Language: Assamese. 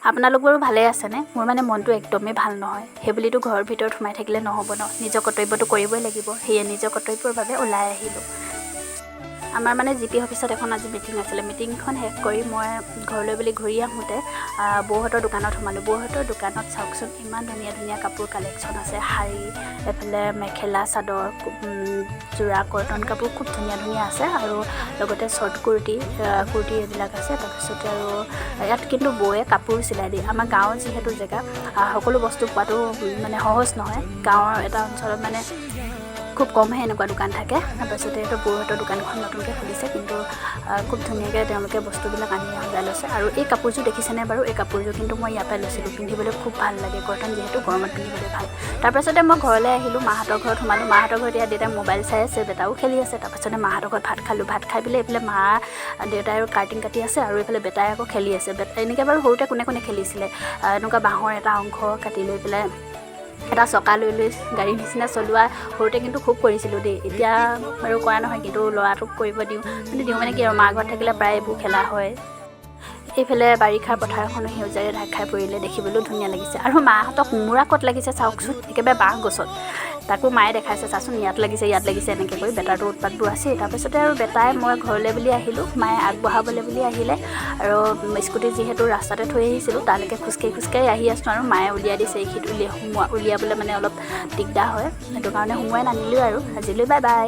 আপোনালোক বাৰু ভালে আছেনে? মোৰ মানে মনটো একদমেই ভাল নহয়। সেইবুলিতো ঘৰৰ ভিতৰত সোমাই থাকিলে নহ'ব ন, নিজৰ কৰ্তব্যটো কৰিবই লাগিব। সেয়ে নিজৰ কৰ্তব্যৰ বাবে ওলাই আহিলোঁ। আমাৰ মানে জি পি অফিচত এখন আজি মিটিং আছিলে। মিটিংখন শেষ কৰি মই ঘৰলৈ বুলি ঘূৰি আহোঁতে বৌহঁতৰ দোকানত সোমালোঁ। বৌহঁতৰ দোকানত চাওকচোন, ইমান ধুনীয়া ধুনীয়া কাপোৰ কালেকশ্যন আছে। শাৰী, এফালে মেখেলা চাদৰ, যোৰা কটন কাপোৰ খুব ধুনীয়া ধুনীয়া আছে, আৰু লগতে শ্বৰ্ট কুৰ্তি এইবিলাক আছে। তাৰপিছতে আৰু ইয়াত কিন্তু বৌয়ে কাপোৰ চিলাই দিয়ে। আমাৰ গাঁৱৰ যিহেতু জেগা, সকলো বস্তু পোৱাটো মানে সহজ নহয়। গাঁৱৰ এটা অঞ্চলত মানে খুব কমহে এনেকুৱা দোকান থাকে। তাৰপাছতে এইটো বৌহঁতৰ দোকানখন নতুনকৈ খুলিছে, কিন্তু খুব ধুনীয়াকৈ তেওঁলোকে বস্তুবিলাক আনি সজাই লৈছে। আৰু এই কাপোৰযোৰ দেখিছেনে বাৰু? এই কাপোৰযোৰ কিন্তু মই ইয়াৰ পৰাই লৈছিলোঁ। পিন্ধিবলৈ খুব ভাল লাগে, কটন যিহেতু গৰমত পিন্ধিবলৈ ভাল। তাৰপাছতে মই ঘৰলৈ আহিলোঁ, মাহঁতৰ ঘৰত সোমালোঁ। মাহঁতৰ ঘৰত ইয়াত দেউতাই মোবাইল চাই আছে, বেটাও খেলি আছে। তাৰপাছতে মাহঁতৰ ঘৰত ভাত খালোঁ। ভাত খাই পেলাই এইফালে দেউতাই আৰু কাৰ্টিং কাটি আছে, আৰু এইফালে বেটাই আকৌ খেলি আছে। এনেকৈ বাৰু সৰুতে কোনে কোনে খেলিছিলে? এনেকুৱা বাঁহৰ এটা অংশ কাটি লৈ পেলাই এটা চকা লৈ গাড়ীৰ নিচিনা চলোৱা সৰুতে কিন্তু খুব কৰিছিলোঁ দেই। এতিয়া বাৰু কৰা নহয়, কিন্তু ল'ৰাটোক কৰিব দিওঁ মানে কি আৰু, মা ঘৰত থাকিলে প্ৰায় এইবোৰ খেলা হয়। এইফালে বাৰিষাৰ পথাৰখনো সেউজীয়াৰে ঢাক খাই পৰিলে, দেখিবলৈও ধুনীয়া লাগিছে। আৰু মাহঁতক কোমোৰা ক'ত লাগিছে চাওকচোন, একেবাৰে বাঁহ গছত। তাকো মায়ে দেখাইছে, চাচোন ইয়াত লাগিছে এনেকৈ কৰি। বেটাৰটো উৎপাতবোৰ আছেই। তাৰপিছতে আৰু বেটাই মই ঘৰলৈ বুলি আহিলোঁ, মায়ে আগবঢ়াবলৈ বুলি আহিলে। আৰু স্কুটি যিহেতু ৰাস্তাতে থৈ আহিছিলোঁ, তালৈকে খোজকাঢ়ি আহি আছোঁ, আৰু মায়ে উলিয়াই দিছে। এইখিনিত উলিয়াবলৈ মানে অলপ দিগদাৰ হয়, সেইটো কাৰণে সোমোৱাই নানিলোঁ আৰু। আজিলৈ বাই বাই।